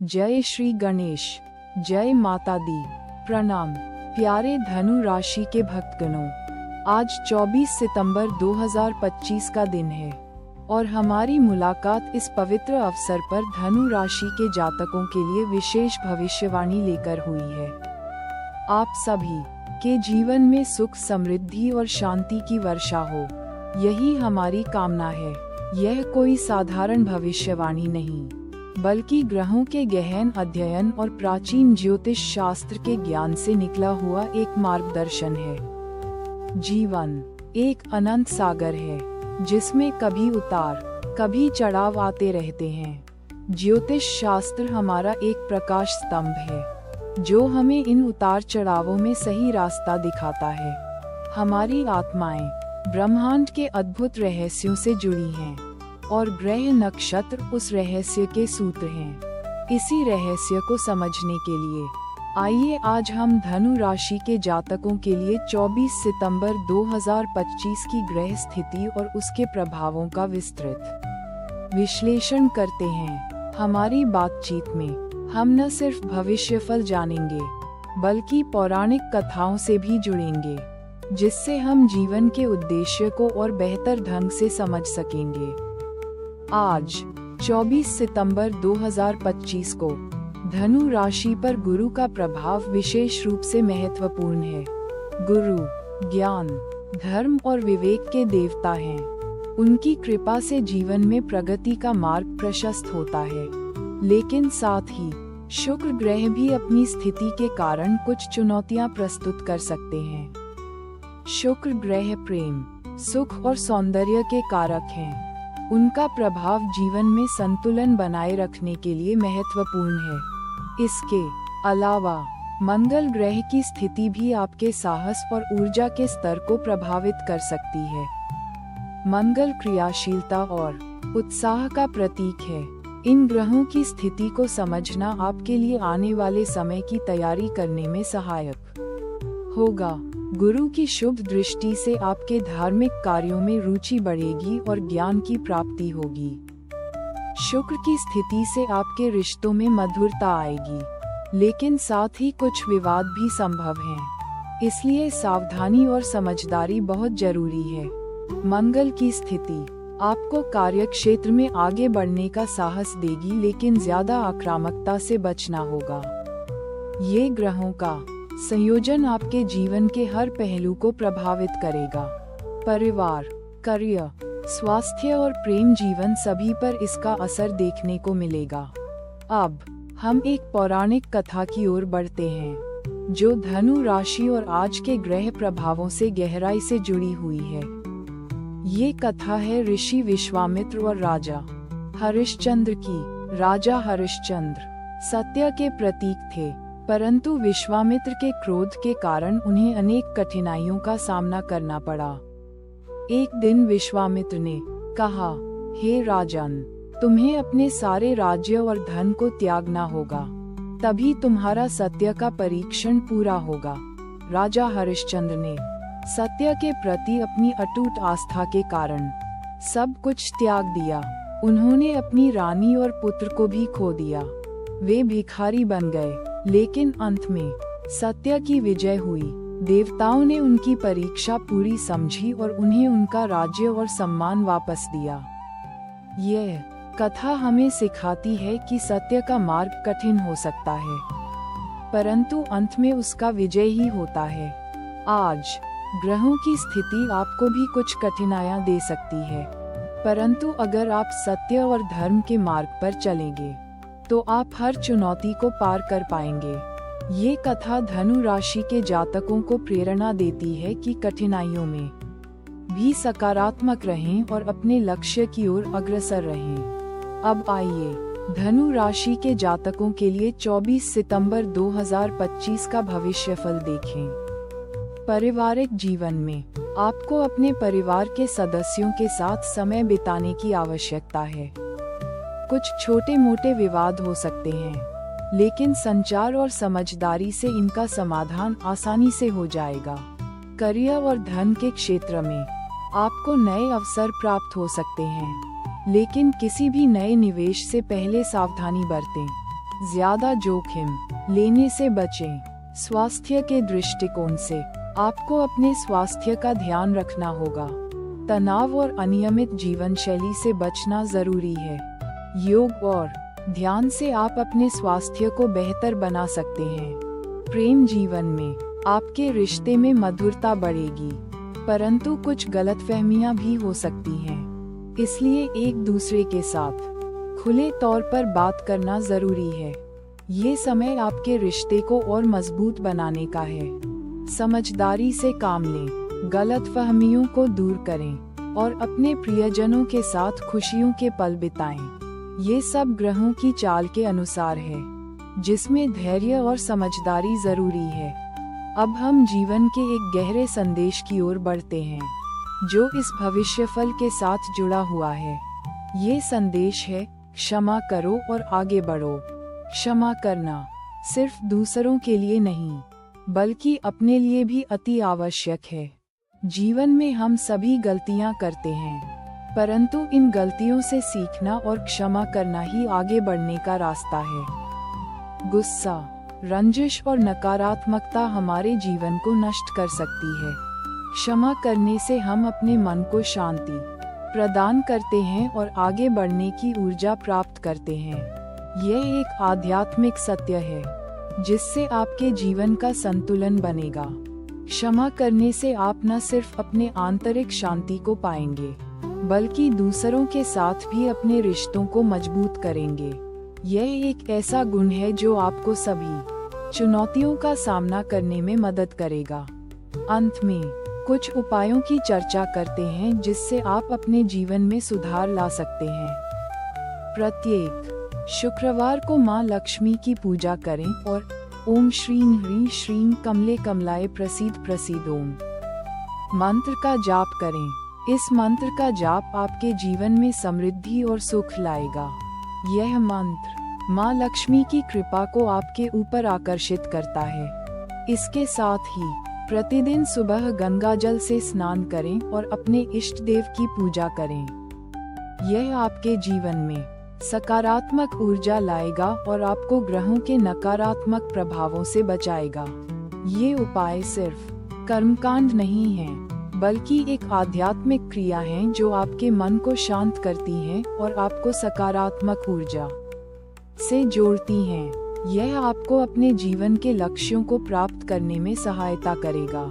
जय श्री गणेश, जय माता दी। प्रणाम प्यारे धनु राशि के भक्तगणों, आज 24 सितंबर 2025 का दिन है और हमारी मुलाकात इस पवित्र अवसर पर धनु राशि के जातकों के लिए विशेष भविष्यवाणी लेकर हुई है। आप सभी के जीवन में सुख, समृद्धि और शांति की वर्षा हो, यही हमारी कामना है। यह कोई साधारण भविष्यवाणी नहीं, बल्कि ग्रहों के गहन अध्ययन और प्राचीन ज्योतिष शास्त्र के ज्ञान से निकला हुआ एक मार्गदर्शन है। जीवन एक अनंत सागर है जिसमें कभी उतार कभी चढ़ाव आते रहते हैं। ज्योतिष शास्त्र हमारा एक प्रकाश स्तंभ है जो हमें इन उतार चढ़ावों में सही रास्ता दिखाता है। हमारी आत्माएं ब्रह्मांड के अद्भुत रहस्यों से जुड़ी हैं और ग्रह नक्षत्र उस रहस्य के सूत्र हैं। इसी रहस्य को समझने के लिए आइए आज हम धनु राशि के जातकों के लिए 24 सितंबर 2025 की ग्रह स्थिति और उसके प्रभावों का विस्तृत विश्लेषण करते हैं। हमारी बातचीत में हम न सिर्फ भविष्यफल जानेंगे, बल्कि पौराणिक कथाओं से भी जुड़ेंगे, जिससे हम जीवन के उद्देश्य को और बेहतर ढंग से समझ सकेंगे। आज 24 सितंबर 2025 को धनु राशि पर गुरु का प्रभाव विशेष रूप से महत्वपूर्ण है। गुरु ज्ञान, धर्म और विवेक के देवता हैं। उनकी कृपा से जीवन में प्रगति का मार्ग प्रशस्त होता है, लेकिन साथ ही शुक्र ग्रह भी अपनी स्थिति के कारण कुछ चुनौतियां प्रस्तुत कर सकते हैं। शुक्र ग्रह प्रेम, सुख और सौंदर्य के कारक हैं। उनका प्रभाव जीवन में संतुलन बनाए रखने के लिए महत्वपूर्ण है। इसके अलावा मंगल ग्रह की स्थिति भी आपके साहस और ऊर्जा के स्तर को प्रभावित कर सकती है। मंगल क्रियाशीलता और उत्साह का प्रतीक है। इन ग्रहों की स्थिति को समझना आपके लिए आने वाले समय की तैयारी करने में सहायक होगा। गुरु की शुभ दृष्टि से आपके धार्मिक कार्यों में रुचि बढ़ेगी और ज्ञान की प्राप्ति होगी। शुक्र की स्थिति से आपके रिश्तों में मधुरता आएगी, लेकिन साथ ही कुछ विवाद भी संभव हैं। इसलिए सावधानी और समझदारी बहुत जरूरी है। मंगल की स्थिति आपको कार्यक्षेत्र में आगे बढ़ने का साहस देगी, लेकिन ज्यादा आक्रामकता से बचना होगा। ये ग्रहों का संयोजन आपके जीवन के हर पहलू को प्रभावित करेगा। परिवार, करियर, स्वास्थ्य और प्रेम जीवन सभी पर इसका असर देखने को मिलेगा। अब हम एक पौराणिक कथा की ओर बढ़ते हैं जो धनु राशि और आज के ग्रह प्रभावों से गहराई से जुड़ी हुई है। ये कथा है ऋषि विश्वामित्र और राजा हरिश्चंद्र की। राजा हरिश्चंद्र सत्य के प्रतीक थे, परंतु विश्वामित्र के क्रोध के कारण उन्हें अनेक कठिनाइयों का सामना करना पड़ा। एक दिन विश्वामित्र ने कहा, हे राजन, तुम्हें अपने सारे राज्य और धन को त्यागना होगा, तभी तुम्हारा सत्य का परीक्षण पूरा होगा। राजा हरिश्चंद्र ने सत्य के प्रति अपनी अटूट आस्था के कारण सब कुछ त्याग दिया। उन्होंने अपनी रानी और पुत्र को भी खो दिया। वे भिखारी बन गए, लेकिन अंत में सत्य की विजय हुई। देवताओं ने उनकी परीक्षा पूरी समझी और उन्हें उनका राज्य और सम्मान वापस दिया। यह कथा हमें सिखाती है कि सत्य का मार्ग कठिन हो सकता है, परंतु अंत में उसका विजय ही होता है। आज ग्रहों की स्थिति आपको भी कुछ कठिनाइयां दे सकती है, परंतु अगर आप सत्य और धर्म के मार्ग पर चलेंगे तो आप हर चुनौती को पार कर पाएंगे। ये कथा धनु राशि के जातकों को प्रेरणा देती है कि कठिनाइयों में भी सकारात्मक रहें और अपने लक्ष्य की ओर अग्रसर रहें। अब आइए धनु राशि के जातकों के लिए 24 सितंबर 2025 का भविष्यफल देखें। पारिवारिक जीवन में आपको अपने परिवार के सदस्यों के साथ समय बिताने की आवश्यकता है। कुछ छोटे मोटे विवाद हो सकते हैं, लेकिन संचार और समझदारी से इनका समाधान आसानी से हो जाएगा। करियर और धन के क्षेत्र में आपको नए अवसर प्राप्त हो सकते हैं, लेकिन किसी भी नए निवेश से पहले सावधानी बरतें। ज्यादा जोखिम लेने से बचें। स्वास्थ्य के दृष्टिकोण से आपको अपने स्वास्थ्य का ध्यान रखना होगा। तनाव और अनियमित जीवन शैली से बचना जरूरी है। योग और ध्यान से आप अपने स्वास्थ्य को बेहतर बना सकते हैं। प्रेम जीवन में आपके रिश्ते में मधुरता बढ़ेगी, परंतु कुछ गलतफहमियां भी हो सकती हैं। इसलिए एक दूसरे के साथ खुले तौर पर बात करना जरूरी है। ये समय आपके रिश्ते को और मजबूत बनाने का है। समझदारी से काम लें, गलतफहमियों को दूर करें और अपने प्रियजनों के साथ खुशियों के पल बिताएं। ये सब ग्रहों की चाल के अनुसार है, जिसमें धैर्य और समझदारी जरूरी है। अब हम जीवन के एक गहरे संदेश की ओर बढ़ते हैं, जो इस भविष्यफल के साथ जुड़ा हुआ है। ये संदेश है, क्षमा करो और आगे बढ़ो। क्षमा करना सिर्फ दूसरों के लिए नहीं, बल्कि अपने लिए भी अति आवश्यक है। जीवन में हम सभी गलतियां करते हैं, परंतु इन गलतियों से सीखना और क्षमा करना ही आगे बढ़ने का रास्ता है। गुस्सा, रंजिश और नकारात्मकता हमारे जीवन को नष्ट कर सकती है। क्षमा करने से हम अपने मन को शांति प्रदान करते हैं और आगे बढ़ने की ऊर्जा प्राप्त करते हैं। यह एक आध्यात्मिक सत्य है, जिससे आपके जीवन का संतुलन बनेगा। क्षमा करने से आप न सिर्फ अपने आंतरिक शांति को पाएंगे, बल्कि दूसरों के साथ भी अपने रिश्तों को मजबूत करेंगे। यह एक ऐसा गुण है जो आपको सभी चुनौतियों का सामना करने में मदद करेगा। अंत में कुछ उपायों की चर्चा करते हैं जिससे आप अपने जीवन में सुधार ला सकते हैं। प्रत्येक शुक्रवार को मां लक्ष्मी की पूजा करें और ओम श्रीं ह्रीं श्रीं कमले कमलाय प्रसीद प्रसीद ओम मंत्र का जाप करें। इस मंत्र का जाप आपके जीवन में समृद्धि और सुख लाएगा। यह मंत्र मां लक्ष्मी की कृपा को आपके ऊपर आकर्षित करता है। इसके साथ ही प्रतिदिन सुबह गंगा जल से स्नान करें और अपने इष्ट देव की पूजा करें। यह आपके जीवन में सकारात्मक ऊर्जा लाएगा और आपको ग्रहों के नकारात्मक प्रभावों से बचाएगा। ये उपाय सिर्फ कर्मकांड नहीं हैं, बल्कि एक आध्यात्मिक क्रिया है जो आपके मन को शांत करती है और आपको सकारात्मक ऊर्जा से जोड़ती हैं। यह आपको अपने जीवन के लक्ष्यों को प्राप्त करने में सहायता करेगा।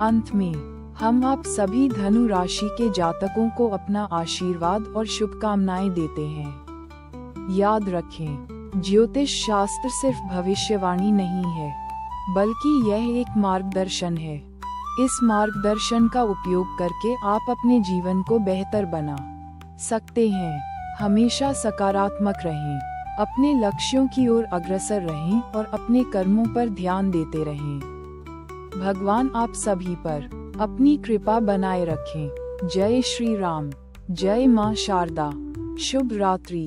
अंत में हम आप सभी धनु राशि के जातकों को अपना आशीर्वाद और शुभकामनाएं देते हैं। याद रखें, ज्योतिष शास्त्र सिर्फ भविष्यवाणी नहीं है, बल्कि यह एक मार्गदर्शन है। इस मार्गदर्शन का उपयोग करके आप अपने जीवन को बेहतर बना सकते हैं। हमेशा सकारात्मक रहें, अपने लक्ष्यों की ओर अग्रसर रहें और अपने कर्मों पर ध्यान देते रहें। भगवान आप सभी पर अपनी कृपा बनाए रखें। जय श्री राम, जय मां शारदा। शुभ रात्रि।